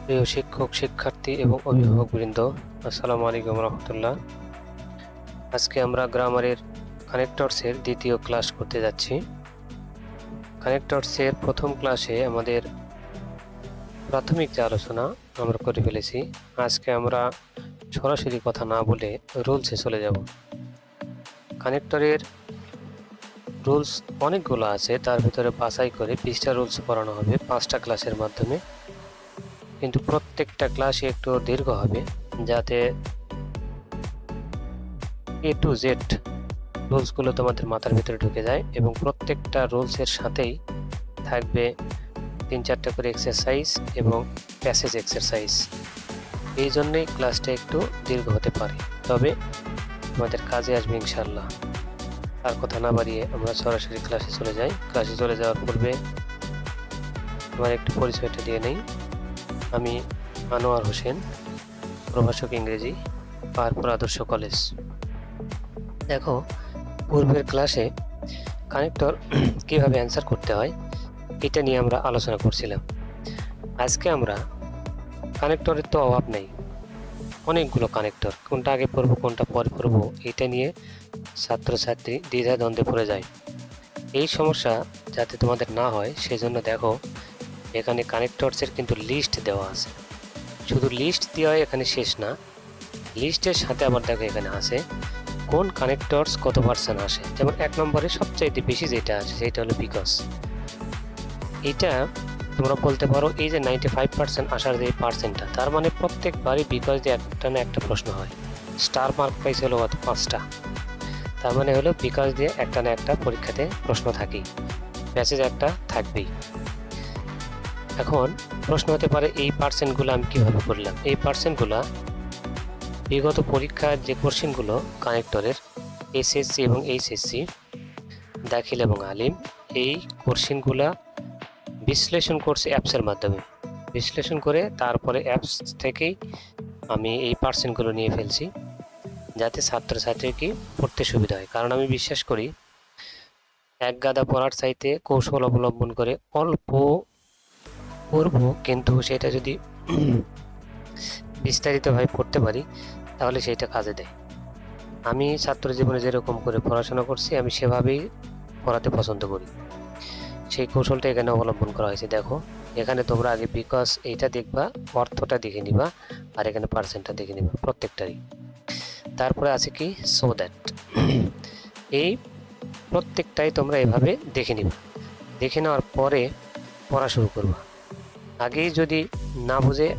প্রিয় শিক্ষক, শিক্ষার্থী এবং অভিভাবকবৃন্দ, আসসালামু আলাইকুম রহমতুল্লাহ। আজকে আমরা গ্রামারের কানেক্টরসের দ্বিতীয় ক্লাস করতে যাচ্ছি। কানেক্টরসের প্রথম ক্লাসে আমাদের প্রাথমিক যে আলোচনা আমরা করে ফেলেছি। আজকে আমরা সরাসরি কথা না বলে রুলসে চলে যাব। কানেক্টরের রুলস অনেকগুলো আছে, তার ভিতরে বাছাই করে 20টা রুলস পড়ানো হবে 5টা ক্লাসের মাধ্যমে, কিন্তু প্রত্যেকটা ক্লাসই একটু দীর্ঘ হবে, যাতে এ টু জেড রুলসগুলো তোমাদের মাথার ভিতরে ঢুকে যায় এবং প্রত্যেকটা রুলসের সাথেই থাকবে 3-4টা করে এক্সারসাইজ এবং প্যাসেজ এক্সারসাইজ। এই জন্যই ক্লাসটা একটু দীর্ঘ হতে পারে, তবে আমাদের কাজে আসবে ইনশাল্লাহ। আর কথা না বাড়িয়ে আমরা সরাসরি ক্লাসে চলে যাই। ক্লাসে চলে যাওয়ার পূর্বে আমার একটু পরিচয়টা দিয়ে নেই। আমি আনোয়ার হোসেন, প্রভাষক ইংরেজি, পাহাড়পুর আদর্শ কলেজ। দেখো, পূর্বের ক্লাসে কানেক্টর কিভাবে অ্যান্সার করতে হয় এটা নিয়ে আমরা আলোচনা করছিলাম। আজকে আমরা কানেক্টরের তো অভাব নেই, অনেকগুলো কানেক্টর, কোনটা আগে পড়বো কোনটা পরে পড়বো এটা নিয়ে ছাত্রছাত্রী দ্বিধাদ্বন্দ্বে পড়ে যায়। এই সমস্যা যাতে তোমাদের না হয় সেজন্য দেখো, এখানে কানেক্টরসের কিন্তু লিস্ট দেওয়া আছে। শুধু লিস্ট দেওয়া এখানে শেষ না, লিস্টের সাথে আবার দেখো এখানে আছে কোন কানেক্টরস কত পার্সেন্ট আসে। যেমন 1 নম্বরে সবচাইতে বেশি যেটা আছে সেটা হলো বিকজ। এটা তোমরা বলতে পারো এই যে 95% আসার যে পার্সেন্টটা, তার মানে প্রত্যেকবারই বিকজ দিয়ে একটা না একটা প্রশ্ন হয়। স্টার মার্ক পাইছে হলো কত? 5টা। তার মানে হলো বিকজ দিয়ে একটা না একটা পরীক্ষাতে প্রশ্ন থাকেই, প্যাসেজ একটা থাকবেই। এখন প্রশ্ন হতে পারে এই পার্সেন্টগুলো আমি কীভাবে করলাম। এই পার্সেন্টগুলো বিগত পরীক্ষার যে কোশ্চেনগুলো কানেক্টরের এসএসসি এবং এইচএসসি, দাখিল এবং আলিম, এই কোশ্চেনগুলা বিশ্লেষণ করছি অ্যাপসের মাধ্যমে। বিশ্লেষণ করে তারপরে অ্যাপস থেকেই আমি এই পার্সেন্টগুলো নিয়ে ফেলছি, যাতে ছাত্রছাত্রীকে পড়তে সুবিধা হয়। কারণ আমি বিশ্বাস করি এক গাদা পড়ার চাইতে কৌশল অবলম্বন করে অল্প পড়ব, কিন্তু সেটা যদি বিস্তারিতভাবে পড়তে পারি তাহলে সেইটা কাজে দেয়। আমি ছাত্র জীবনে যেরকম করে পড়াশোনা করছি আমি সেভাবেই পড়াতে পছন্দ করি, সেই কৌশলটা এখানে অবলম্বন করা হয়েছে। দেখো, এখানে তোমরা আগে বিকজ এইটা দেখবা, অর্থটা দেখে নিবা, আর এখানে পার্সেন্টটা দেখে নিবা প্রত্যেকটারই। তারপরে আছে কি সো দ্যাট, এই প্রত্যেকটাই তোমরা এভাবে দেখে নিবা। দেখে নেওয়ার পরে পড়া শুরু করবা। আগেই যদি না বুঝে,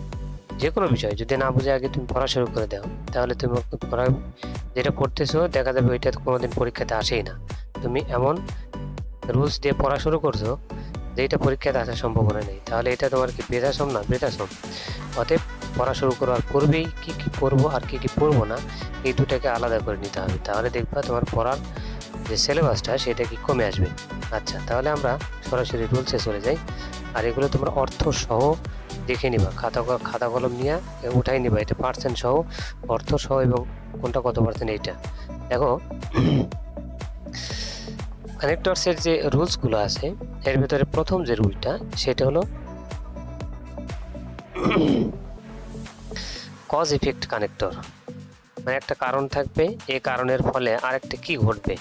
যে কোনো বিষয় যদি না বুঝে আগে তুমি পড়া শুরু করে দাও, তাহলে তুমি পড়া যেটা পড়তেছো দেখা যাবে ওইটা কোনোদিন পরীক্ষাতে আসেই না। তুমি এমন রুলস দিয়ে পড়া শুরু করছো যেটা পরীক্ষাতে আসার সম্ভাবনা নেই, তাহলে এটা তোমার কি বৃদ্ধাশ্রম? না, বৃদ্ধাশ্রম। অতএব পড়া শুরু করার পূর্বেই কী কী পড়বো আর কী কী পড়বো না এই দুটাকে আলাদা করে নিতে হবে, তাহলে দেখবা তোমার পড়ার যে সিলেবাসটা সেটা কি কমে আসবে। আচ্ছা, তাহলে আমরা সরাসরি রুলসে চলে যাই। আর এগুলো তোমরা অর্থ সহ দেখে নিবা, খাতা কলম নিয়ে উঠাই নিবা, এটা পার্সেন্ট সহ, অর্থ সহ এবং কোনটা কত পার্সেন্ট এইটা। দেখো, কানেক্টরসের যে রুলসগুলো আছে এর ভিতরে প্রথম যে রুলটা সেটা হলো কজ ইফেক্ট কানেক্টর। মানে একটা কারণ থাকবে, এই কারণের ফলে আরেকটা কি ঘটবে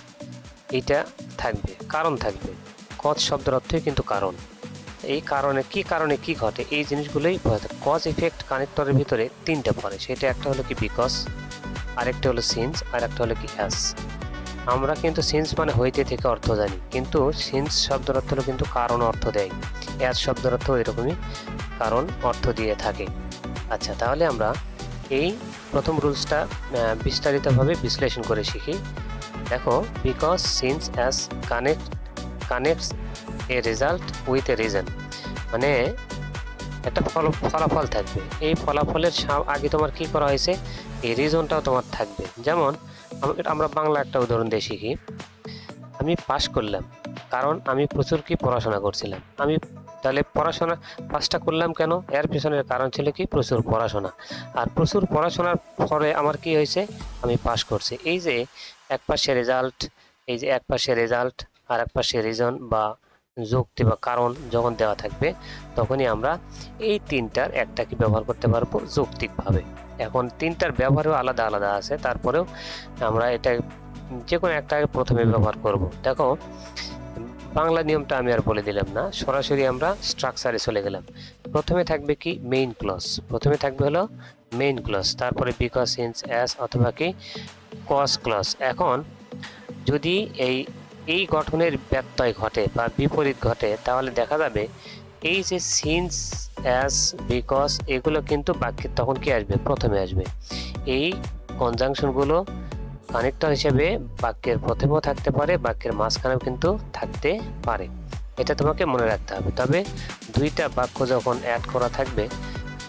এইটা থাকবে, কারণ থাকবে। কজ শব্দের অর্থই কিন্তু কারণ। এই কারণে কি ঘটে এই জিনিসগুলোই কজ ইফেক্ট কানেক্টরের ভিতরে 3টা পড়ে। সেটা একটা হলো কি বিকজ, আরেকটা হলো সিন্স, আর একটা হলো কি অ্যাজ। আমরা কিন্তু সিন্স মানে হইতে থেকে অর্থ জানি, কিন্তু সিন্স শব্দের অর্থ হলো কিন্তু কারণ অর্থ দেয়। অ্যাজ শব্দের অর্থ এরকমই কারণ অর্থ দিয়ে থাকে। আচ্ছা, তাহলে আমরা এই প্রথম রুলসটা বিস্তারিতভাবে বিশ্লেষণ করে শিখি। দেখো, because since as connects a result with a reason. মানে একটা ফলাফল থাকবে, এই ফলাফলের আগে তোমার কি করা হয়েছে এই রিজনটাও তোমার থাকবে। যেমন আমরা বাংলা একটা উদাহরণ দিয়ে শিখি। আমি পাশ করলাম কারণ আমি প্রচুর কি পড়াশোনা করছিলাম। আমি তাহলে পড়াশোনা পাসটা করলাম কেন? এর পেছনের কারণ ছিল কি প্রচুর পড়াশোনা, আর প্রচুর পড়াশোনার ফলে আমার কি হয়েছে, আমি পাশ করছি। এই যে এক পাশে রেজাল্ট, এই যে এক পাশে রেজাল্ট আর এক পাশে রিজন বা যুক্তি বা কারণ যখন দেওয়া থাকবে তখনই আমরা এই তিনটার একটাকে ব্যবহার করতে পারবো যৌক্তিকভাবে। এখন তিনটার ব্যবহারও আলাদা আলাদা আছে, তারপরেও আমরা এটা যে কোনো একটা প্রথমে ব্যবহার করব। দেখো, বাংলা নিয়মটা আমি আর বলে দিলাম না, সরাসরি আমরা স্ট্রাকচারে চলে গেলাম। প্রথমে থাকবে কি মেইন ক্লজ, প্রথমে থাকবে হলো মেইন ক্লজ, তারপরে বিকজ, সিন্স, অ্যাজ অথবা কি কজ ক্লজ। এখন যদি এই গঠনের ব্যত্যয় ঘটে বা বিপরীত ঘটে, তাহলে দেখা যাবে এই যে সিন্স, অ্যাজ, বিকজ এগুলো কিন্তু বাক্যের তখন কি আসবে, প্রথমে আসবে। এই কনজাংশনগুলো কানেক্টর হিসেবে বাক্যের প্রথমেও থাকতে পারে, বাক্যের মাঝখানেও কিন্তু থাকতে পারে, এটা তোমাকে মনে রাখতে হবে। তবে দুইটা বাক্য যখন অ্যাড করা থাকবে,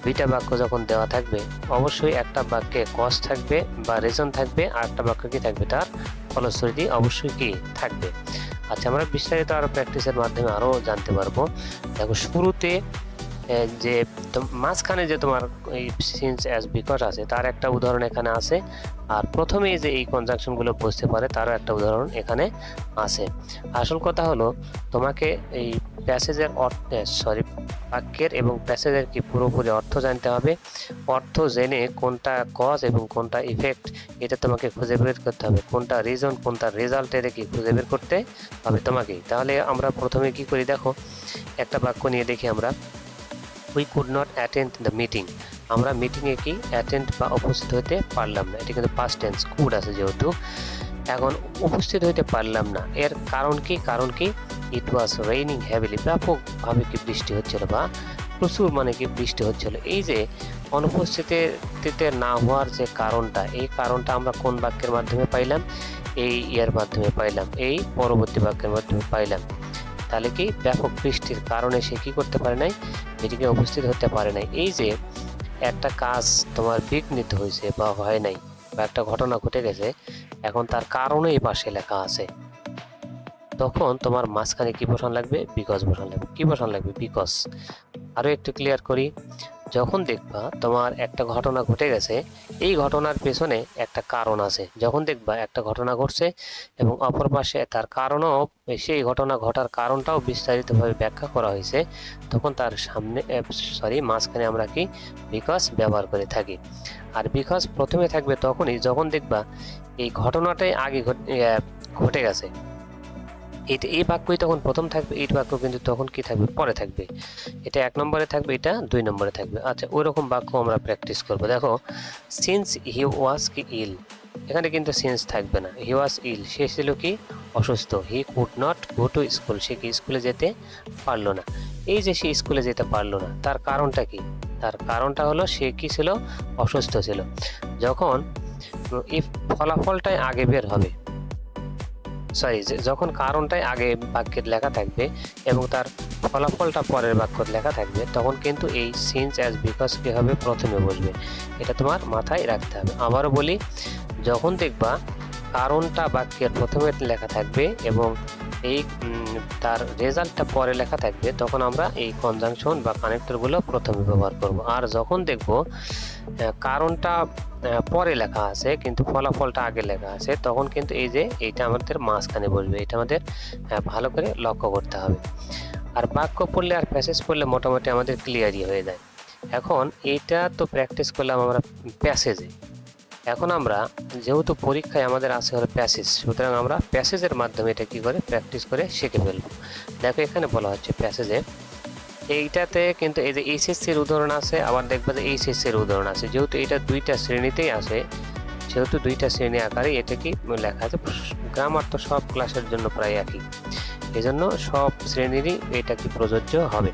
দুইটা বাক্য যখন দেওয়া থাকবে, অবশ্যই একটা বাক্যে কজ থাকবে বা রিজন থাকবে, আর একটা বাক্য কি থাকবে, তার ফলশ্রুতি অবশ্যই কি থাকবে। আচ্ছা, আমরা বিস্তারিত আরো প্র্যাকটিসের মাধ্যমে আরো জানতে পারবো। দেখো, শুরুতে যে মাঝখানে যে তোমার এই সিন্স, অ্যাজ, বিকজ আছে, তার একটা উদাহরণ এখানে আছে, আর প্রথমে যে এই কনজাংশনগুলো বুঝতে পারে তারও একটা উদাহরণ এখানে আছে। আসল কথা হলো তোমাকে এই প্যাসেজের বাক্যের এবং প্যাসেজের কি পুরোপুরি অর্থ জানতে হবে। অর্থ জেনে কোনটা কজ এবং কোনটা ইফেক্ট এটা তোমাকে খুঁজে বের করতে হবে, কোনটা রিজন কোনটা রেজাল্ট, এটা কি খুঁজে বের করতে হবে তোমাকেই। তাহলে আমরা প্রথমে কি করি, দেখো একটা বাক্য নিয়ে দেখি আমরা। We could not attend the meeting. আমরা মিটিংয়ে কি অ্যাটেন্ড বা উপস্থিত হতে পারলাম না, এটা কিন্তু পাস্ট টেন্স, কুড আছে যেহেতু। এখন উপস্থিত হতে পারলাম না, এর কারণ কি, কারণ কি ইট ওয়াজ রেইনিং হ্যাভিলি, ব্যাপকভাবে কি বৃষ্টি হচ্ছিল বা প্রচুর মানে কি বৃষ্টি হচ্ছিল। এই যে অনুপস্থিতিতে না হওয়ার যে কারণটা, এই কারণটা আমরা কোন বাক্যের মাধ্যমে পাইলাম, এই এর মাধ্যমে পাইলাম, এই পরবর্তী বাক্যের মাধ্যমে পাইলাম। তাহলে কি ব্যাপক বৃষ্টির কারণে সে কি করতে পারে নাই, মিটিংয়ে উপস্থিত হতে পারে নাই। এই যে একটা কাজ তোমার বিঘ্নিত হয়েছে বা হয় নাই, বা একটা ঘটনা ঘটে গেছে, এখন তার কারণে এই পাশে লেখা আছে, তখন তোমার মাঝখানে কি বসান লাগবে, বিকজ বসান লাগবে। কি বসান লাগবে, বিকজ। আরো একটু ক্লিয়ার করি, যখন দেখবা তোমার একটা ঘটনা ঘটে গেছে, এই ঘটনার পেছনে একটা কারণ আছে, যখন দেখবা একটা ঘটনা ঘটছে এবং অপর পাশে তার কারণও, সেই ঘটনা ঘটার কারণটাও বিস্তারিতভাবে ব্যাখ্যা করা হয়েছে, তখন তার সামনে মাঝখানে আমরা কি বিকজ ব্যবহার করে থাকি। আর বিকজ প্রথমে থাকবে তখনই যখন দেখবা এই ঘটনাটাই আগে ঘটে গেছে, এই বাক্যই তখন প্রথম থাকবে, এই বাক্য কিন্তু তখন কি থাকবে, পরে থাকবে। এটা 1 নম্বরে থাকবে, এটা 2 নম্বরে থাকবে। আচ্ছা, ওই রকম বাক্য আমরা প্র্যাকটিস করব। দেখো, সিন্স হি ওয়াজ কি ইল, এখানে কিন্তু সিন্স থাকবে না, হি ওয়াজ ইল, সে ছিল কি অসুস্থ। He could not go to school, সে কি স্কুলে যেতে পারলো না। এই যে সে স্কুলে যেতে পারলো না, তার কারণটা কি, তার কারণটা হলো সে কি ছিল, অসুস্থ ছিল। যখন এই ফলাফলটাই আগে বের হবে, যখন কারণটাই আগে বাক্যের লেখা থাকবে এবং তার ফলাফলটা পরের বাক্যের লেখা থাকবে, তখন কিন্তু এই সিন্স, অ্যাজ, বিকজ কি হবে, প্রথমে বসবে। এটা তোমার মাথায় রাখতে হবে। আবারও বলি, যখন দেখবা কারণটা বাক্যের প্রথমে লেখা থাকবে এবং এই তার রেজাল্টটা পরে লেখা থাকবে, তখন আমরা এই কনজাংশন বা কানেক্টরগুলো প্রথমে ব্যবহার করব। আর যখন দেখব কারণটা পরে লেখা আছে কিন্তু ফলাফলটা আগে লেখা আছে, তখন কিন্তু এই যে এইটা আমাদের মাঝখানে বসবে। এটা আমাদের ভালো করে লক্ষ্য করতে হবে। আর বাক্য পড়লে আর প্যাসেজ পড়লে মোটামুটি আমাদের ক্লিয়ারই হয়ে যায়। এখন এইটা তো প্র্যাকটিস করলাম আমরা প্যাসেজে। এখন আমরা যেহেতু পরীক্ষায় আমাদের আছে হলো প্যাসেজ, সুতরাং আমরা প্যাসেজের মাধ্যমে এটা কি করে প্র্যাকটিস করে শিখে ফেলবো। দেখো, এখানে বলা হচ্ছে প্যাসেজে, এইটাতে কিন্তু এই যে এইচএসসির উদাহরণ আছে, আবার দেখবে যে এইচএসসির উদাহরণ আছে। যেহেতু এটা দুইটা শ্রেণীতেই আছে, যেহেতু দুইটা শ্রেণী আকারে এটা কি লেখা আছে, গ্রামার তো সব ক্লাসের জন্য প্রায় একই, এই জন্য সব শ্রেণীরই এটা কি প্রযোজ্য হবে।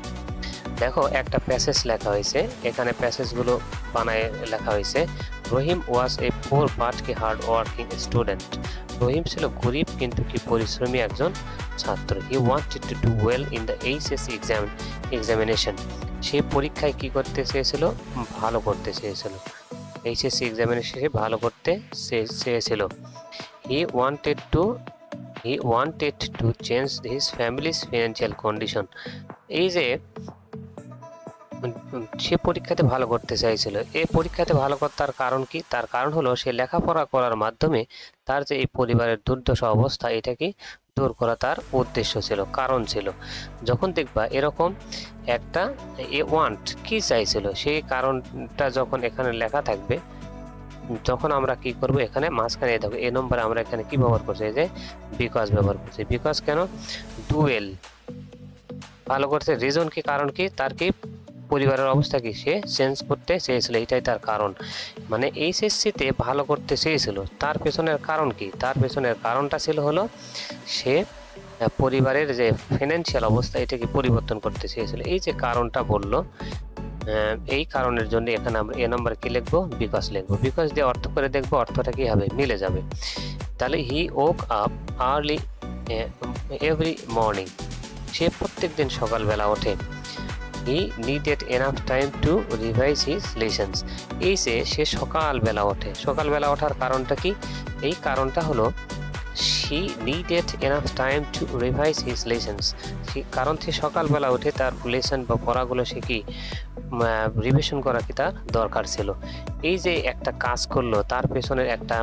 দেখো, একটা প্যাসেজ লেখা হয়েছে, এখানে প্যাসেজগুলো বানায় লেখা হয়েছে। Rahim was a poor but কি হার্ড ওয়ার্কিং স্টুডেন্ট। রহিম ছিল গরিব কিন্তু কি পরিশ্রমী একজন ছাত্র। He wanted to do well in the HSC examination. সে পরীক্ষায় কি করতে চেয়েছিল, ভালো করতে চেয়েছিল। এইচএসসি এক্সামিনেশনে ভালো করতে চেয়েছিল। হি wanted to change his families financial condition. এই যে সে পরীক্ষাতে ভালো করতে চাইছিল। এই পরীক্ষাতে ভালো করার কারণ কি? তার কারণ হলো সে লেখাপড়া করার মাধ্যমে তার যে এই পরিবারের দুর্দশা অবস্থা এটাকে দূর করা তার উদ্দেশ্য ছিল, কারণ ছিল। যখন দেখবা এরকম একটা ওয়ান্ট কি চাইছিল সেই কারণটা যখন এখানে লেখা থাকবে, যখন আমরা কি করব এখানে মাঝখানে দেখো এই নম্বরে আমরা এখানে কি ব্যবহার করছি, এই যে বিকজ ব্যবহার করছি। বিকজ কেন? ডুয়েল ভালো করছে, রিজন কি, কারণ কি, তার কি পরিবারের অবস্থা কি সে চেঞ্জ করতে চেয়েছিল, এটাই তার কারণ। মানে এইচএসসিতে ভালো করতে চেয়েছিল, তার পেছনের কারণ কি? তার পেছনের কারণটা ছিল হলো সে পরিবারের যে ফিনান্সিয়াল অবস্থা এটাকে পরিবর্তন করতে চেয়েছিল। এই যে কারণটা বললো, এই কারণের জন্য এখানে আমরা এ নাম্বার কি লিখবো? বিকজ লিখবো। বিকজ দিয়ে অর্থ করে দেখবো অর্থটা কি হবে, মিলে যাবে। তাহলে he woke up early every morning, সে প্রত্যেক দিন সকালবেলা ওঠে। He needed enough time to revise his lessons, এই যে সে সকালবেলা ওঠে। সকালবেলা ওঠার কারণটা কি? এই কারণটা হলো she needed enough time to revise his lessons, কারণ সে সকালবেলা উঠে তার লেসন বা পড়াগুলো সে কি রিভিশন করা কি তার দরকার ছিল। এই যে একটা কাজ করলো তার পেছনের একটা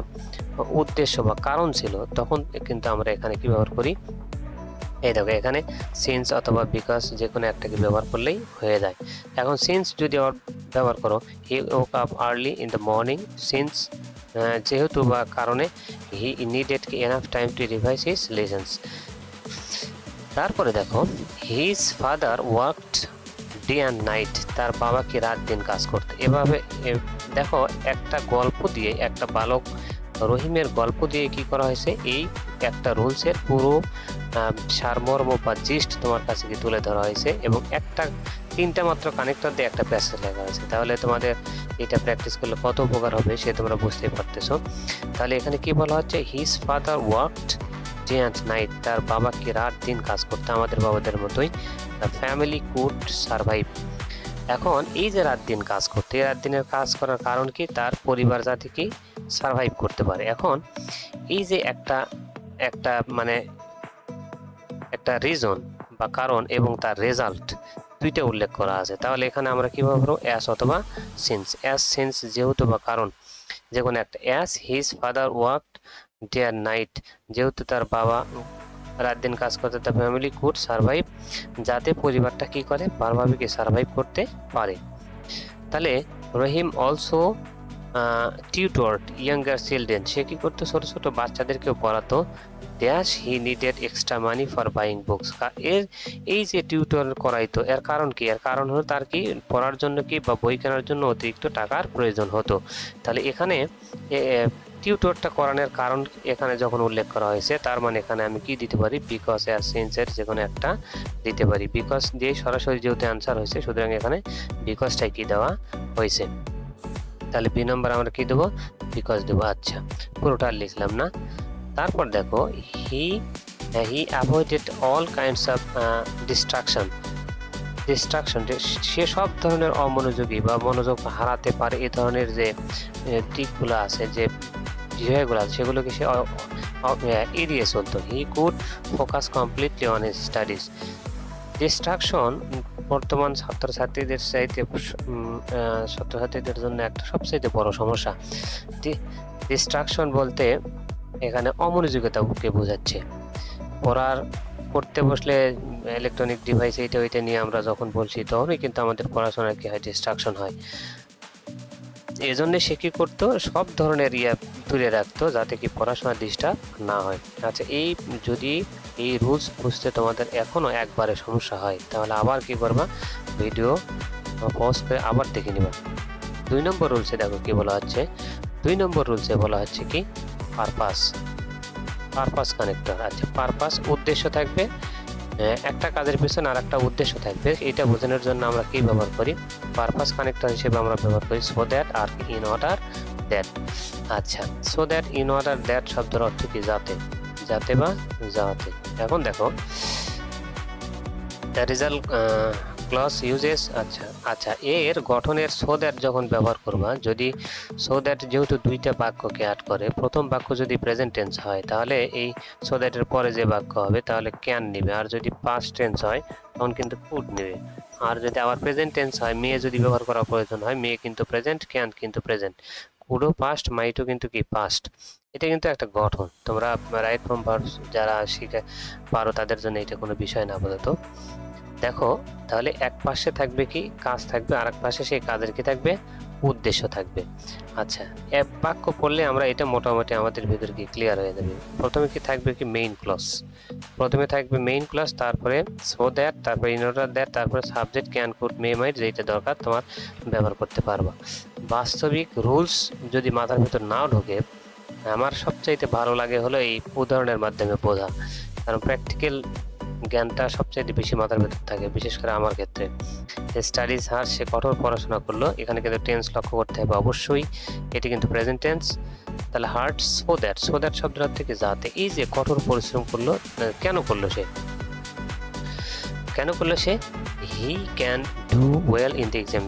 উদ্দেশ্য বা কারণ ছিল, তখন কিন্তু আমরা এখানে কি ব্যবহার করি? এই দেখো এখানে সিন্স অথবা বিকজ যে কোনো একটাকে ব্যবহার করলেই হয়ে যায়। এখন সিন্স যদি ব্যবহার করো, হি woke up early in the morning, since যেহেতু বা কারণে হি needed enough time to revise his lessons. তারপরে দেখো his father worked day and night, তার বাবা কি রাত দিন কাজ করতে। এভাবে দেখো একটা গল্প দিয়ে, একটা বালক রহিমের গল্প দিয়ে কি করা হয়েছে, এই একটা রুলসের পুরো সারমর্ম বা জিস্ট তোমার কাছে কি তুলে ধরা হয়েছে, এবং একটা তিনটা মাত্র কানেক্টর দিয়ে একটা প্যাসেজ লেখা হয়েছে। তাহলে তোমাদের এটা প্র্যাকটিস করলে কত উপকার হবে সে তোমরা বুঝতেই পারতেছো। তাহলে এখানে কি বলা হচ্ছে, his father worked day and night, তার বাবা কি রাত দিন কাজ করতে, আমাদের বাবাদের মতোই। দ্য ফ্যামিলি কুড সারভাইভ, এখন এই যে রাত দিন কাজ করতে, রাত দিনের কাজ করার কারণ কি? তার পরিবার যাতে কি সারভাইভ করতে পারে। এখন এই যে একটা মানে একটা রিজন বা কারণ এবং তার রেজাল্ট দুইটা উল্লেখ করা আছে। তাহলে এখানে আমরা কিভাবে বলবো? অ্যাস অথবা সিন্স। অ্যাস সিন্স যেহেতু বা কারণ যে কোনো একটা। As his father worked day and night, যেহেতু তার বাবা রাত দিন কাজ করতে, দ্য ফ্যামিলি কুড সারভাইভ, যাতে পরিবারটা কি করে ভালোভাবে কি সারভাইভ করতে পারে। তাহলে রহিম অলসো টিউটর্ড ইয়াঙ্গার চিলড্রেন, সে কি করতো? ছোট ছোট বাচ্চাদেরকেও পড়াতো। Dash he needed extra money for buying books, এর এই যে টিউটর করাইতো এর কারণ কি? এর কারণ হলো তার কি পড়ার জন্য কি বা বই কেনার জন্য অতিরিক্ত টাকার প্রয়োজন হতো। তাহলে এখানে টিউটরটা করানোর কারণ এখানে যখন উল্লেখ করা হয়েছে, তার মানে এখানে আমি কি দিতে পারি? বিকজ অ্যাজ সিন্সের যে কোনো একটা দিতে পারি। বিকজ দিয়ে সরাসরি যেহেতু অ্যান্সার হয়েছে, সুতরাং এখানে বিকজটাই কি দেওয়া হয়েছে। তাহলে বি নম্বর আমরা কি দেবো? বিকজ দেবো। আচ্ছা, পুরোটা লিখলাম না। তারপর দেখো he avoided all kinds of distraction, সে সব ধরনের অমনোযোগী বা মনোযোগ হারাতে পারে এই ধরনের যে দিকগুলো আছে, যে বিষয়গুলো আছে, সেগুলোকে সে এড়িয়ে চলতো। He could focus completely on his studies. Distraction বর্তমান ছাত্রছাত্রীদের জন্য একটা সবচেয়ে বড় সমস্যা। ডিস্ট্রাকশন বলতে এখানে অমনোযোগিতাকে বোঝাচ্ছে। পড়তে বসলে ইলেকট্রনিক ডিভাইস এইটা ওইটা নিয়ে আমরা যখন বলছি, তখনই কিন্তু আমাদের পড়াশোনার কি হয়? ডিস্ট্রাকশন হয়। এই জন্য সে কি করতো? সব ধরনের দূরে রাখতো, যাতে কি পড়াশোনা ডিস্টার্ব না হয়। আচ্ছা, যদি এই রুলস বুঝতে তোমাদের এখনো একবারে সমস্যা হয়, তাহলে আবার কি করবা? ভিডিও পজ করে আবার দেখে নিবা। 2 নম্বর রুলসে দেখো কি বলা হচ্ছে। 2 নম্বর রুলসে বলা হচ্ছে কি? Purpose connector. আচ্ছা, পারপাস উদ্দেশ্য থাকবে, একটা কাজের পিছনে আর একটা উদ্দেশ্য থাকবে, এটা বোঝানোর জন্য আমরা কি ব্যবহার করি? পারপাস কানেক্টর হিসেবে আমরা ব্যবহার করি সো দ্যাট আর ইন অর্ডার দ্যাট। আচ্ছা, so that, in order, that শব্দের অর্থ কি? যাতে, যাতে বা যাতে। এখন দেখো দ্য রেজাল্ট ক্লজ ইউজেস। আচ্ছা আচ্ছা, এর গঠনের সো দ্যাট যখন ব্যবহার করবা, যদি সো দ্যাট যেহেতু দুইটা বাক্যকে অ্যাড করে, প্রথম বাক্য যদি প্রেজেন্ট টেন্স হয় তাহলে এই সো দ্যাটের পরে যে বাক্য হবে তাহলে ক্যান নিবে, আর যদি পাস্ট টেন্স হয় তখন কিন্তু কুড নেবে। আর যদি আবার প্রেজেন্ট টেন্স হয়, মেয়ে যদি ব্যবহার করা প্রয়োজন হয়, মেয়ে কিন্তু প্রেজেন্ট, ক্যান কিন্তু প্রেজেন্ট, কুডও পাস্ট, মাইটও কিন্তু কি পাস্ট। এটা কিন্তু একটা গঠন, তোমরা রাইট ফ্রম ভার্বস যারা শিখে পারো তাদের জন্য এটা কোনো বিষয় না আপাতত। দেখো তাহলে এক পাশে থাকবে কি কাজ থাকবে, আর এক পাশে সেই কাজের কি থাকবে, উদ্দেশ্য থাকবে। আচ্ছা, এক বাক্য পড়লে আমরা এটা মোটামুটি আমাদের ভিতরে কি ক্লিয়ার হয়ে যাবে। প্রথমে কি থাকবে কি মেইন ক্লজ, প্রথমে থাকবে মেইন ক্লজ, তারপরে সো দ্যাট, তারপরে ইন অর্ডার দ্যাট, তারপরে সাবজেক্ট ক্যান কুড মে মাইট, যেটা দরকার তোমার ব্যবহার করতে পারবা। বাস্তবিক রুলস যদি মাথার ভিতর নাও ঢোকে, আমার সবচাইতে ভালো লাগে হলো এই উদাহরণের মাধ্যমে বোঝা, কারণ প্র্যাকটিক্যাল জ্ঞানটা সবচেয়ে বেশি মাথার ভেতর থাকে, বিশেষ করে আমার ক্ষেত্রে। স্টাডিজ হার, সে কঠোর পড়াশোনা করলো, এখানে কিন্তু টেন্স লক্ষ্য করতে হবে অবশ্যই, এটি কিন্তু প্রেজেন্ট টেন্স। তাহলে heart so that, so that শব্দটা থেকে যাতে, এই যে কঠোর পরিশ্রম করলো, কেন করলো সে, কেন করলো সে, he can do well in the exam,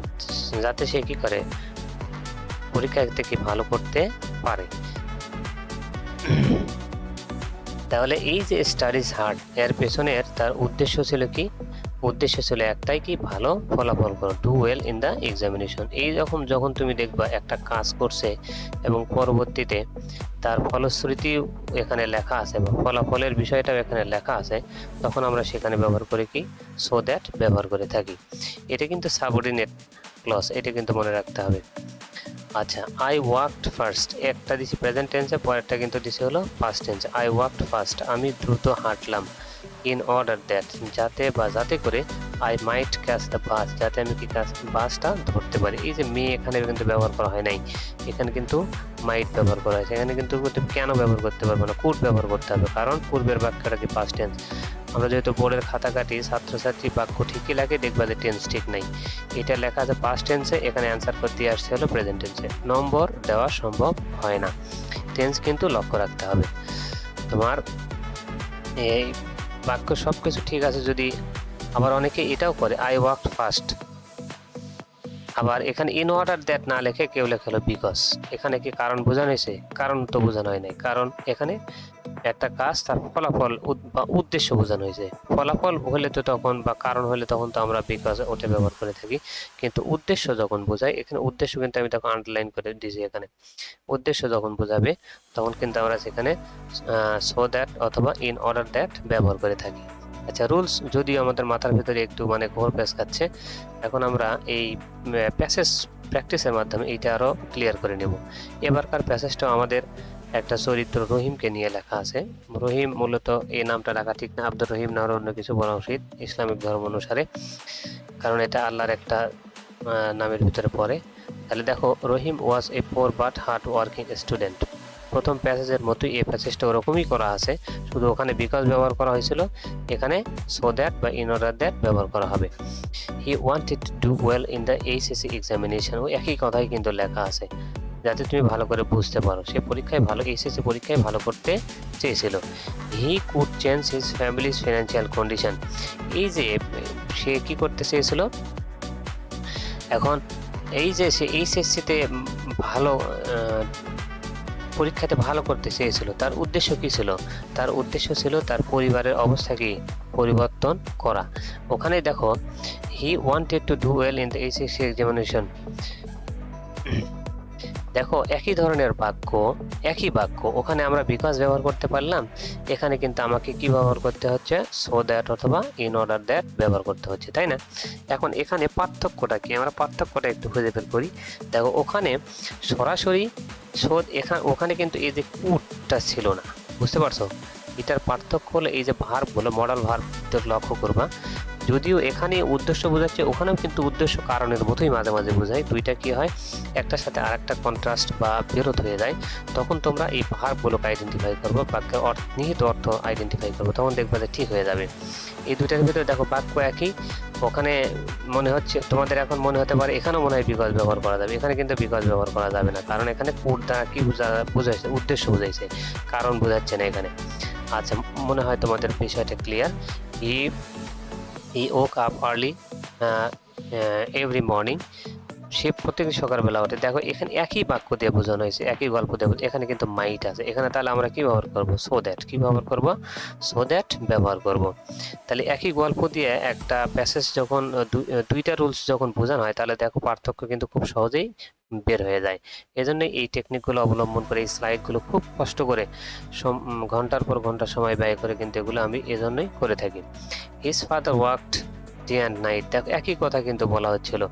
যাতে সে কি করে পরীক্ষা থেকে ভালো করতে পারে। তাহলে এই যে স্টাডিজ হার্ড, এর পেছনের তার উদ্দেশ্য ছিল কি, উদ্দেশ্য ছিল একটাই কি, ভালো ফলাফল করো, do well in the examination. এই রকম যখন তুমি দেখবা একটা কাজ করছে এবং পরবর্তীতে তার ফলশ্রুতি এখানে লেখা আছে বা ফলাফলের বিষয়টাও এখানে লেখা আছে, তখন আমরা সেখানে ব্যবহার করি কি, সো দ্যাট ব্যবহার করে থাকি। এটা কিন্তু সাবঅর্ডিনেট ক্লজ, এটা কিন্তু মনে রাখতে হবে। আচ্ছা, আই ওয়াকড ফার্স্ট, একটা দিছি প্রেজেন্ট টেন্সে, পরেরটা কিন্তু দিছি হলো পাস্ট টেন্সে। আই ওয়াকড ফার্স্ট, আমি দ্রুত হাঁটলাম, ইন অর্ডার দ্যাট, যাতে বা যাতে করে, I might catch the bus, যাতে আমি কি বাসটা ধরতে পারি। এই যে মে এখানে কিন্তু ব্যবহার করা হয় নাই, এখানে কিন্তু মাইট ব্যবহার করা হয়েছে, এখানে কিন্তু কেন ব্যবহার করতে পারবো না, কুড ব্যবহার করতে হবে, কারণ পূর্বের বাক্যটা কি পাস্ট টেন্স। আমরা যেহেতু বোর্ডের খাতা কাটি, ছাত্রছাত্রী বাক্য ঠিকই লাগে, দেখবা যে টেন্স ঠিক নাই, এটা লেখা আছে পাস্ট টেন্সে, এখানে অ্যান্সার করতে আসছে হলো প্রেজেন্ট টেন্সে, নম্বর দেওয়া সম্ভব হয় না, টেন্স কিন্তু লক্ষ্য রাখতে হবে তোমার। এই বাক্য সব কিছু ঠিক আছে, যদি আবার অনেকে এটাও করে, আই ওয়াকড ফার্স্ট, আবার এখানে ইন অর্ডার দ্যাট না লেখে কেউ লেখা হলো বিকজ, এখানে কি কারণ বোঝানো হয়েছে, কারণ তো বোঝানো হয় নাই, কারণ এখানে একটা কাজ তার ফলাফল বা উদ্দেশ্য বোঝানো হয়েছে। ফলাফল হলে তো তখন বা কারণ হলে তখন তো আমরা বিকজ ওটা ব্যবহার করে থাকি, কিন্তু উদ্দেশ্য যখন বোঝায়, এখানে উদ্দেশ্য কিন্তু আমি তখন আন্ডারলাইন করে দিয়েছি, এখানে উদ্দেশ্য যখন বোঝাবে তখন কিন্তু আমরা সেখানে সো দ্যাট অথবা ইন অর্ডার দ্যাট ব্যবহার করে থাকি। আচ্ছা, রুলস যদিও আমাদের মাথার ভিতরে একটু মানে ঘোর প্যাঁচ খাচ্ছে, এখন আমরা এই প্যাসেজ প্র্যাকটিসের মাধ্যমে এইটা আরও ক্লিয়ার করে নেব। এবারকার প্যাসেজটাও আমাদের একটা চরিত্র রহিমকে নিয়ে লেখা আছে। রহিম মূলত এই নামটা রাখা ঠিক না, আব্দুর রহিম না হলে অন্য কিছু বলা উচিত ইসলামিক ধর্ম অনুসারে, কারণ এটা আল্লাহর একটা নামের ভিতরে পড়ে। তাহলে দেখো, Rahim was a poor but hard working student. প্রথম প্যাসেজের মতোই এই প্যাসেজটা ওরকমই করা আছে, শুধু ওখানে বিকজ ব্যবহার করা হয়েছিল, এখানে সো দ্যাট বা ইন অর্ডার দ্যাট ব্যবহার করা হবে। হি wanted to do well in the HSC examination, ওই একই কথাই কিন্তু লেখা আছে, যাতে তুমি ভালো করে বুঝতে পারো সে পরীক্ষায় ভালো, এইচএসসি পরীক্ষায় ভালো করতে চেয়েছিল। He could change his families financial condition, এই যে সে কি করতে চেয়েছিল, এখন এই যে সে এইচএসসিতে ভালো পরীক্ষাতে ভালো করতে চেয়েছিল, তার উদ্দেশ্য কি ছিল, তার উদ্দেশ্য ছিল তার পরিবারের অবস্থাকে পরিবর্তন করা। ওখানে দেখো, হি wanted to do well in the HSC examination, দেখো একই ধরনের বাক্য, একই বাক্য, ওখানে আমরা বিকজ ব্যবহার করতে পারলাম, এখানে কিন্তু আমাকে কি ব্যবহার করতে হচ্ছে, সো দ্যাট অথবা ইন অর্ডার দ্যাট ব্যবহার করতে হচ্ছে, তাই না? এখন এখানে পার্থক্যটা কি, আমরা পার্থক্যটা একটু খুঁজে বের করি। দেখো ওখানে সরাসরি ওখানে কিন্তু এই যে কুডটা ছিল না, বুঝতে পারছো? এটার পার্থক্য হলো এই যে ভার্ব হলো, মডাল ভার্ব লক্ষ্য করবা, যদিও এখানে উদ্দেশ্য বোঝাচ্ছে, ওখানেও কিন্তু উদ্দেশ্য কারণের মতোই মাঝে মাঝে বোঝায়, দুইটা কি হয়, একটার সাথে আরেকটা কন্ট্রাস্ট বা বিরোধ হয়ে যায়, তখন তোমরা এই ভার্বগুলোকে আইডেন্টিফাই করবো, বাক্যের নিহিত অর্থ আইডেন্টিফাই করবো, তখন দেখবে যে ঠিক হয়ে যাবে। এই দুইটার ভিতরে দেখো বাক্য একই, ওখানে মনে হচ্ছে তোমাদের এখন মনে হতে পারে এখানেও মনে হয় বিকজ ব্যবহার করা যাবে, এখানে কিন্তু বিকজ ব্যবহার করা যাবে না, কারণ এখানে কুড দ্বারা কি বুঝাইছে, উদ্দেশ্য বুঝাইছে, কারণ বোঝাচ্ছে না এখানে। আচ্ছা, মনে হয় তোমাদের বিষয়টা ক্লিয়ার। He woke up early every morning, সে প্রত্যেকদিন সকালবেলা ওঠে। দেখো এখানে একই বাক্য দিয়ে বোঝানো হয়েছে, একই গল্প দিয়ে এখানে কিন্তু মাইট আছে এখানে, তাহলে আমরা কি ব্যবহার করব? So that. কি ব্যবহার করব? সো দ্যাট ব্যবহার করব। তাহলে একই গল্প দিয়ে একটা প্যাসেজ যখন দুইটা রুলস যখন বোঝানো হয়, তাহলে দেখো পার্থক্য কিন্তু খুব সহজেই বের হয়ে যায়। এজন্য এই টেকনিকগুলো অবলম্বন করে, এই স্লাইডগুলো খুব কষ্ট করে ঘন্টার পর ঘন্টা সময় ব্যয় করে কিন্তু এগুলো আমি এজন্যই করে থাকি। His father worked day and night, দেখো একই কথা কিন্তু বলা হচ্ছিল,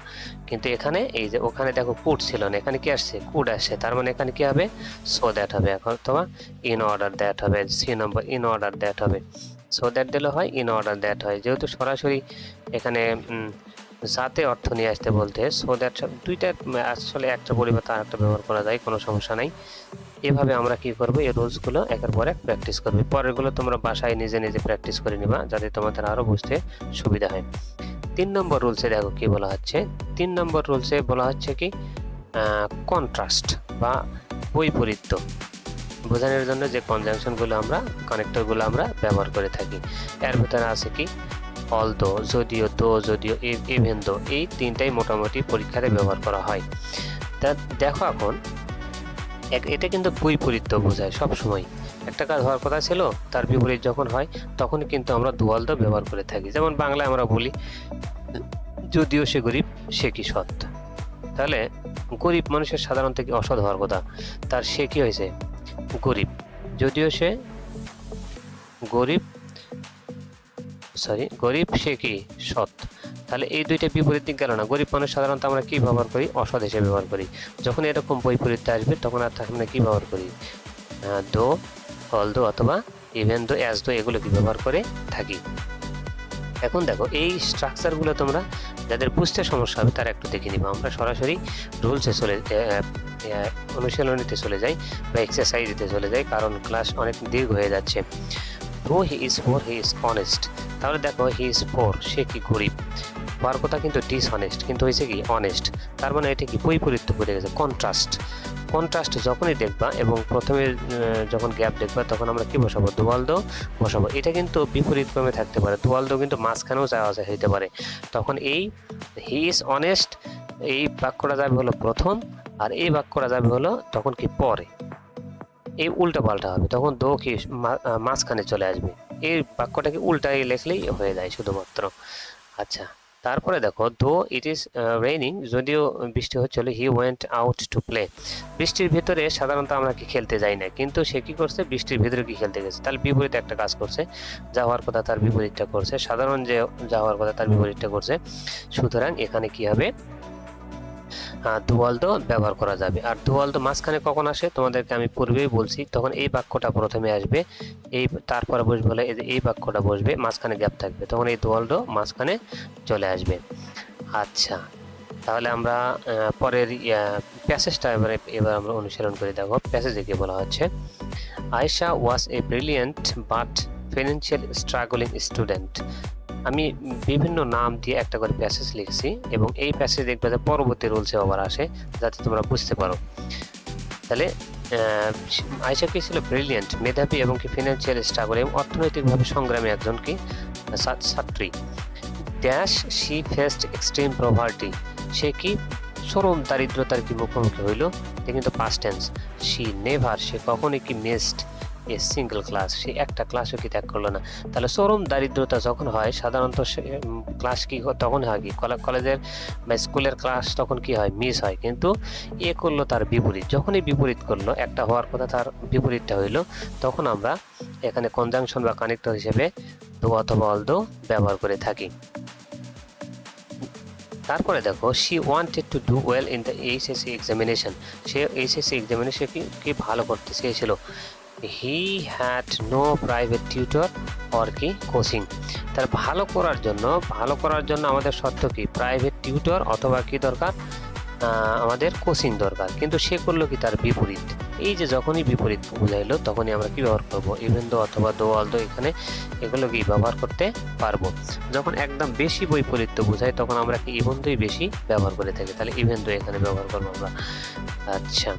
কিন্তু এখানে এই যে ওখানে দেখো কুড ছিল না, এখানে কি আসছে? কুড আসছে। তার মানে এখানে কি হবে? সো দ্যাট হবে। এখন অথবা ইন অর্ডার দ্যাট হবে, C number in order that হবে। সো দ্যাট দিলে হয়, ইন অর্ডার দ্যাট হয়। যেহেতু সরাসরি এখানে যাতে অর্থ নিয়ে আসতে বলতে, সো দ্যাট দুইটা আসলে একটা পরিবর্তে আর একটা ব্যবহার করা যায়, কোনো সমস্যা নাই। এভাবে আমরা কি করব? এই রুলসগুলো একের পর এক প্র্যাকটিস করবে। পরেরগুলো তোমরা বাসায় নিজে নিজে প্র্যাকটিস করে নিবা, যাতে তোমাদের আরও বুঝতে সুবিধা হয়। 3 নম্বর রুলসে দেখো কি বলা হচ্ছে। 3 নম্বর রুলসে বলা হচ্ছে কি কন্ট্রাস্ট বা বৈপরীত্য বোঝানোর জন্য যে কনজাংশনগুলো আমরা, কানেক্টরগুলো আমরা ব্যবহার করে থাকি। এর ভিতরে আছে কি অলদো, যদিও, দো, যদিও, ইভেন দো, এই তিনটাই মোটামুটি পরীক্ষাতে ব্যবহার করা হয়। তা দেখো এখন এটা কিন্তু বৈপরীত্য বোঝায় সব সময়। একটা কাজ হওয়ার কথা ছিল, তার বিপরীত যখন হয় তখন কিন্তু আমরা দুয়াল দো ব্যবহার করে থাকি। যেমন বাংলায় আমরা বলি যদিও সে গরিব সে কি সৎ। তাহলে গরিব মানুষের সাধারণত কি অসৎ হওয়ার কথা, তার সে কি হয়েছে? গরিব। যদিও সে গরিব, গরিব সে কি সৎ। তাহলে এই দুইটা বিপরীত দিক গেল না। গরিব মানুষ সাধারণত আমরা কি ব্যবহার করি? অসৎ হিসেবে ব্যবহার করি। যখন এরকম বৈপরীত্য আসবে তখন আর আমরা কি ব্যবহার করি? দো, অলদো অথবা ইভেন দো, অ্যাজ দো, এগুলো কি ব্যবহার করে থাকি। এখন দেখো এই স্ট্রাকচারগুলো তোমরা যাদের বুঝতে সমস্যা হবে তারা একটু দেখে নিবা। আমরা সরাসরি রুলসে অনুশীলনীতে চলে যাই বা এক্সারসাইজে চলে যাই, কারণ ক্লাস অনেক দীর্ঘ হয়ে যাচ্ছে। দো he is poor he is honest, তাহলে দেখো হি ইজ পোর, সে কি গরিব। হওয়ার কথা কিন্তু ডিসঅনেস্ট, কিন্তু হয়েছে কি অনেস্ট। তার মানে এটা কি বৈপরীত্য করে গেছে, কন্ট্রাস্ট। কন্ট্রাস্ট যখনই দেখবা এবং প্রথমে যখন গ্যাপ দেখবা তখন আমরা কি বসাবো? দুয়াল দো বসাবো। এটা কিন্তু বিপরীত ক্রমে থাকতে পারে, দুয়াল দো কিন্তু মাঝখানেও যাওয়া হইতে পারে। তখন এই হি ইজ অনেস্ট এই বাক্যটা যাবে হলো প্রথম, আর এই বাক্যটা যাবে হলো তখন কি পরে। এই উল্টা পাল্টা হবে, তখন দো কি মাঝখানে চলে আসবে। এই বাক্যটাকে উল্টাই লেখলেই হয়ে যায় শুধুমাত্র। আচ্ছা, তারপরে দেখো দো ইট ইজ রেইনিং, যদিও বৃষ্টি হচ্ছিল, he went out to play. বৃষ্টির ভিতরে সাধারণত আমরা কি খেলতে যাই না, কিন্তু সে কি করছে? বৃষ্টির ভিতরে কি খেলতে গেছে। তাহলে বিপরীত একটা কাজ করছে, যা হওয়ার কথা তার বিপরীতটা করছে, সাধারণ যে যা হওয়ার কথা তার বিপরীতটা করছে। সুতরাং এখানে কি হবে? দুয়াল দো ব্যবহার করা যাবে। আর দুয়াল দো মাঝখানে কখন আসে তোমাদেরকে আমি পূর্বেই বলছি, তখন এই বাক্যটা প্রথমে আসবে, এই তারপরে বসবে হলে এই বাক্যটা বসবে, মাঝখানে গ্যাপ থাকবে, তখন এই দুয়াল দো মাঝখানে চলে আসবে। আচ্ছা, তাহলে আমরা পরের প্যাসেজটা এবার আমরা অনুসরণ করে দেখো। প্যাসেজে কি বলা হচ্ছে? Ayesha was a brilliant but financial struggling student. আমি বিভিন্ন নাম দিয়ে একটা করে প্যাসেজ লিখছি, এবং এই প্যাসেজ দেখবে যে পরবর্তী রুলসে আবার আসে, যাতে তোমরা বুঝতে পারো। তাহলে আয়েশা কি ছিল? ব্রিলিয়েন্ট, মেধাবী এবং কি ফিনান্সিয়াল স্ট্রাগল এবং অর্থনৈতিকভাবে সংগ্রামী একজন কি ছাত্রী। Dash she faced extreme poverty, সে কি চরম দারিদ্রতার কি মুখোমুখি হইল। কিন্তু পাস্ট টেন্স। শি নেভার, সে কখনোই কি মিসড এ সিঙ্গেল ক্লাস, সে একটা ক্লাসও কি ত্যাগ করলো না। তাহলে চরম দারিদ্রতা যখন হয় সাধারণত ক্লাস কি তখন হয় কি কলেজের বা স্কুলের ক্লাস তখন কি হয়? মিস হয়। কিন্তু এ করলো তার বিপরীত, যখনই বিপরীত করলো, একটা হওয়ার কথা তার বিপরীতটা হইলো, তখন আমরা এখানে কনজাংশন বা কানেক্টর হিসেবে দো অথবা অলদো ব্যবহার করে থাকি। তারপরে দেখো she wanted to do well in the HSC examination, সে এইচএসসি এক্সামিনেশন কি ভালো করতে চেয়েছিল। He had no private tutor or কি কোচিং, তার ভালো করার জন্য আমাদের শর্ত কি? প্রাইভেট টিউটর অথবা কি দরকার? আমাদের কোচিং দরকার। কিন্তু সে করলো কি তার বিপরীত। এই যে যখনই বিপরীত বুঝাইলো তখনই আমরা কি ব্যবহার করবো? ইভেন দো অথবা দো অলদো, এখানে এগুলো কি ব্যবহার করতে পারবো। যখন একদম বেশি বৈপরীত্য বোঝায় তখন আমরা কি ইভেন দোই বেশি ব্যবহার করে থাকি, তাহলে ইভেন দো এখানে ব্যবহার করবো আমরা। আচ্ছা,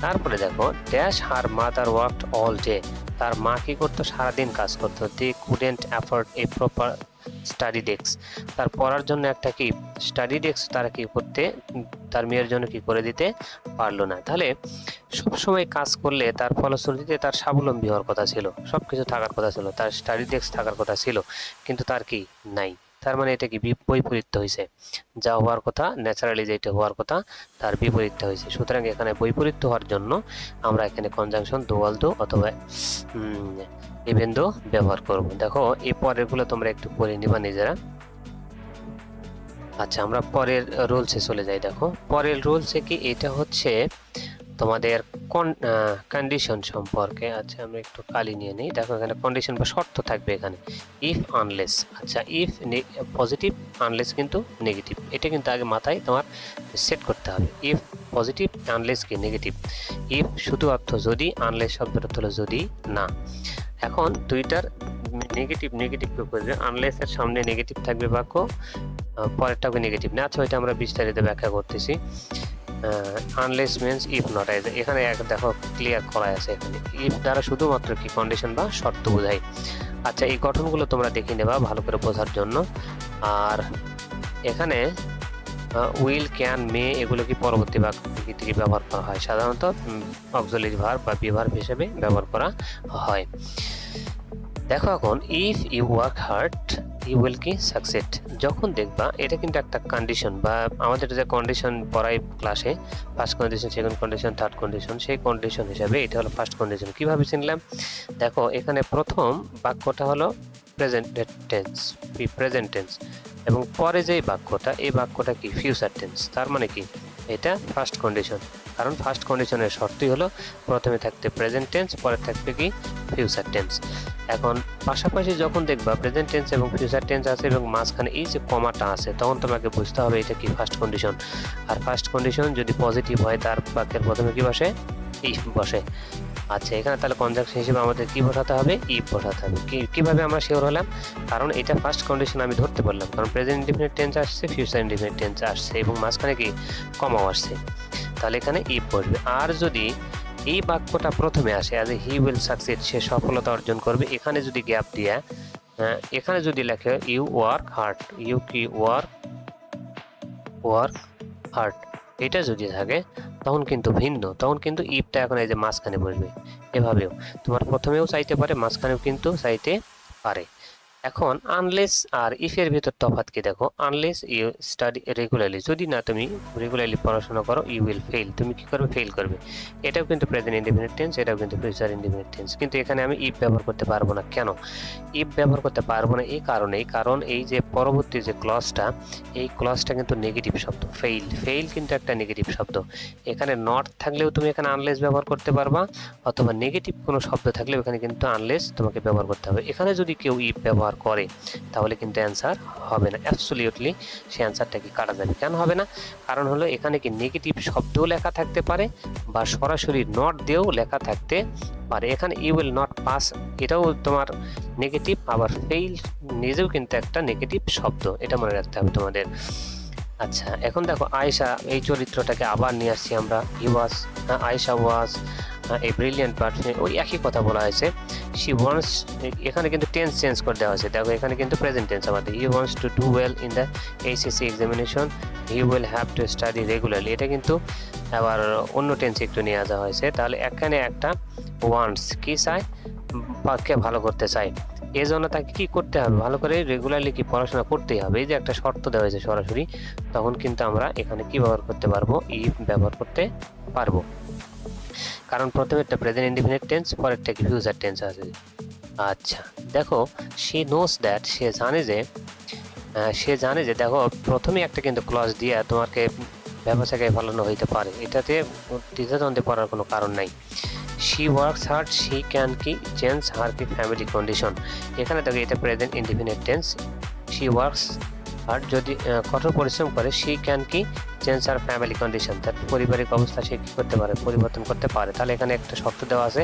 তারপরে দেখো dash her mother worked all day, তার মা কি করতো? সারাদিন কাজ করতো। They couldn't afford a proper study desk, তার পড়ার জন্য একটা কি স্টাডি ডেস্ক তারা কি করতে তার মেয়ের জন্য কি করে দিতে পারলো না। তাহলে সবসময় কাজ করলে তার ফলশ্রুতিতে তার স্বাবলম্বী হওয়ার কথা ছিল, সবকিছু থাকার কথা ছিল, তার স্টাডি ডেস্ক থাকার কথা ছিল, কিন্তু তার কি নাই। তার মানে এটা কি বৈপরীত্য হয়েছে, যা হওয়ার কথা ন্যাচারালি যেটা হওয়ার কথা তার বিপরীত্য হয়েছে। সুতরাং এখানে বৈপরীত্য হওয়ার জন্য আমরা এখানে কনজাংশন দোয়াল দো অথবা ইভেন দো ব্যবহার করব। দেখো এই পরেরগুলো তোমরা একটু পড়ে নিবা নিজেরা। আচ্ছা, আমরা পরের রুলসে চলে যাই। দেখো পরের রুলসে কি এটা হচ্ছে তোমাদের কন্ডিশন সম্পর্কে। আচ্ছা, আমরা একটু কালি নিয়ে নিই। দেখো এখানে কন্ডিশন বা শর্ত থাকবে এখানে, ইফ আনলেস। আচ্ছা, ইফ পজিটিভ, আনলেস কিন্তু নেগেটিভ, এটা কিন্তু আগে মাথায় তোমার সেট করতে হবে। ইফ পজিটিভ, আনলেস কি নেগেটিভ। ইফ শুধু অর্থ যদি, আনলেস শব্দটা হলো যদি না। এখন দুইটার নেগেটিভ নেগেটিভ করবে, আনলেসের সামনে নেগেটিভ থাকবে বাক্য, পরেরটাকে নেগেটিভ না। আচ্ছা, ওইটা আমরা বিস্তারিত ব্যাখ্যা করতেছি। আনলেস মিন্স ইফ নট, এখানে দেখো ক্লিয়ার করা আছে, এখানে ইফ দ্বারা শুধুমাত্র কি কন্ডিশন বা শর্ত বোঝায়। আচ্ছা, এই গঠনগুলো তোমরা দেখে নেবা ভালো করে বোঝার জন্য। আর এখানে উইল, ক্যান, মে এগুলো কি পরবর্তী বাক্য থেকে ব্যবহার করা হয়, সাধারণত অক্সিলারি ভার্ব বা বিভার্ব হিসেবে ব্যবহার করা হয়। দেখো এখন if you work hard you will কি সাকসেড, যখন দেখবা এটা কিন্তু একটা কন্ডিশন, বা আমাদের যে কন্ডিশন পড়াই ক্লাসে, first condition, second condition, third condition, সেই কন্ডিশন হিসাবে এটা হলো ফার্স্ট কন্ডিশন। কিভাবে চিনলাম? দেখো এখানে প্রথম বাক্যটা হলো প্রেজেন্ট টেন্স, এবং পরে যে বাক্যটা, এই বাক্যটা কি ফিউচার টেন্স। তার মানে কি এটা ফার্স্ট কন্ডিশন, কারণ ফার্স্ট কন্ডিশনের শর্তই হলো প্রথমে থাকতে প্রেজেন্ট টেন্স, পরে থাকবে কি ফিউচার টেন্স। এখন পাশাপাশি যখন দেখবা প্রেজেন্ট টেন্স এবং ফিউচার টেন্স আছে এবং মাঝখানে এই যে কমাটা আছে, তখন তোমাকে বুঝতে হবে এটা কি ফার্স্ট কন্ডিশন। আর ফার্স্ট কন্ডিশন যদি পজিটিভ হয়, তার বাক্যের প্রথমে কি বসে? ইফ বসে। আচ্ছা, এখানে তাহলে কনজাংশন হিসেবে আমাদের কি বসাতে হবে? ইফ বসাতে হবে। কিভাবে আমরা শিওর হলাম? কারণ এটা ফার্স্ট কন্ডিশন আমি ধরতে পারলাম, কারণ প্রেজেন্ট ইনডিফিনিট টেন্স আসছে, ফিউচার ইনডিফিনিট টেন্স আসছে এবং মাঝখানে কি কমাও আসছে, তাহলে এখানে ইফ বসবে। আর যদি এই বাক্যটা প্রথমে আসে, আজ হি উইল সাকসিড, সে সফলতা অর্জন করবে, এখানে যদি গ্যাপ দিয়া এখানে যদি লেখে ইউ ওয়ার্ক হার্ড, ইউ কি ওয়ার্ক হার্ড, এটা যদি থাকে তখন কিন্তু ভিন্ন, তখন কিন্তু ইফটা এখন এই যে মাঝখানে বসবে। এভাবেও তোমার প্রথমেও চাইতে পারে, মাঝখানেও কিন্তু চাইতে পারে। এখন আনলেস আর ইফের ভিতর তফাৎ কি দেখো, আনলেস ইউ স্টাডি রেগুলারলি, যদি না তুমি রেগুলারলি পড়াশোনা করো, ইউ উইল ফেল, তুমি কি করবে? ফেল করবে। এটাও কিন্তু প্রেজেন্ট ইনডিফিনিট টেন্স, এটাও কিন্তু ফিউচার ইনডিফিনিট টেন্স, কিন্তু এখানে আমি ইফ ব্যবহার করতে পারবো না। কেন ইফ ব্যবহার করতে পারবো না? এই কারণেই, কারণ এই যে পরবর্তী যে ক্লজটা, এই ক্লজটা কিন্তু নেগেটিভ শব্দ, ফেইল কিন্তু একটা নেগেটিভ শব্দ। এখানে নট থাকলেও তুমি এখানে আনলেস ব্যবহার করতে পারবা, অথবা নেগেটিভ কোনো শব্দ থাকলেও এখানে কিন্তু আনলেস তোমাকে ব্যবহার করতে হবে। এখানে যদি কেউ ইফ ব্যবহার করে তাহলে কিন্তু অ্যান্সার হবে না, অ্যাবসলিউটলি সে অ্যান্সারটা কি কাটা যাবে। কেন হবে না? কারণ হলো এখানে কি নেগেটিভ শব্দও লেখা থাকতে পারে, বা সরাসরি নট দিয়েও লেখা থাকতে পারে। এখানে ইউ উইল নট পাস, এটাও তোমার নেগেটিভ, আবার ফেইল নিজেও কিন্তু একটা নেগেটিভ শব্দ, এটা মনে রাখতে হবে তোমাদের। আচ্ছা, এখন দেখো আয়েশা, এই চরিত্রটাকে আবার নিয়ে আসছি আমরা। Ayesha was A brilliant person, ওই একই কথা বলা হয়েছে। শি ওয়ান্টস, এখানে কিন্তু টেন্স চেঞ্জ করে দেওয়া হয়েছে। দেখো এখানে কিন্তু প্রেজেন্ট টেন্স আমাদের, he wants to do well in the HSC examination, he will have to study regularly, এটা কিন্তু আবার অন্য টেন্স একটু নিয়ে আসা হয়েছে। তাহলে এখানে একটা ওয়ান্টস কি চায়? বাক্যে ভালো করতে চায়, এই জন্য তাকে কি করতে হবে? ভালো করে রেগুলারলি কি পড়াশোনা করতেই হবে, এই যে একটা শর্ত দেওয়া হয়েছে সরাসরি, তখন কিন্তু আমরা এখানে কি ব্যবহার করতে পারবো? ইফ ব্যবহার করতে পারবো, কারণ প্রথমে একটা প্রেজেন্ট ইনডিফিনিট টেন্স, পরেরটা কি ফিউচার টেন্স আছে। আচ্ছা, দেখো শি নোস দ্যাট, সে জানে যে দেখো প্রথমে একটা কিন্তু ক্লজ দিয়ে তোমাকে ব্যবসাকে ফলানো হইতে পারে, এটাতে দ্বিধাদ্বন্দ্বে পড়ার কোনো কারণ নাই। She works hard, she can কি চেঞ্জ হার কি ফ্যামিলি কন্ডিশন, এখানে দেখো এটা present indefinite tense. She works hard যদি কঠোর পরিশ্রম করে, শি ক্যান কি চেঞ্জ আর ফ্যামিলি কন্ডিশন, তার পারিবারিক অবস্থা সে কী করতে পারে? পরিবর্তন করতে পারে। তাহলে এখানে একটা শর্ত দেওয়া আছে,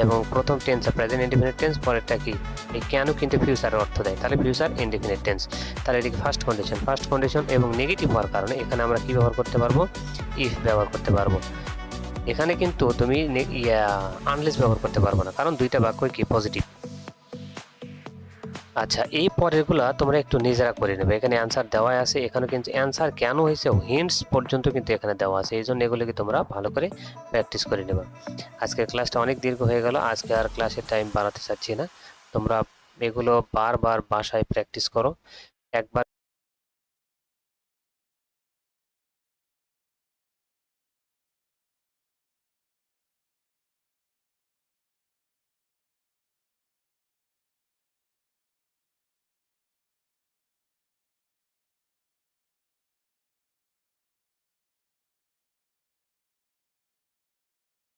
এবং প্রথম টেন্স প্রেজেন্ট ইনডিফিনিট টেন্স, পরেরটা কি এই ক্যানও কিন্তু ফিউচারের অর্থ দেয়, তাহলে ফিউচার ইনডিফিনিট টেন্স। তাহলে এটিকে ফার্স্ট কন্ডিশন এবং নেগেটিভ হওয়ার কারণে এখানে আমরা কি ব্যবহার করতে পারবো? ইফ ব্যবহার করতে পারবো। এখানে কিন্তু তুমি আনলেস ব্যবহার করতে পারবো না, কারণ দুইটা বাক্যই কি পজিটিভ। আচ্ছা, এই পরেরগুলা তোমরা একটু নিজেরা করে নেবে। এখানে অ্যান্সার দেওয়া আছে, এখানে কিন্তু অ্যান্সার কেন হয়েছে হিন্টস পর্যন্ত কিন্তু এখানে দেওয়া আছে। এই জন্য এগুলোকে তোমরা ভালো করে প্র্যাকটিস করে নেবা। আজকের ক্লাসটা অনেক দীর্ঘ হয়ে গেল, আজকে আর ক্লাসের টাইম বাড়াতে চাচ্ছি না। তোমরা এগুলো বারবার বাসায় প্র্যাকটিস করো। একবার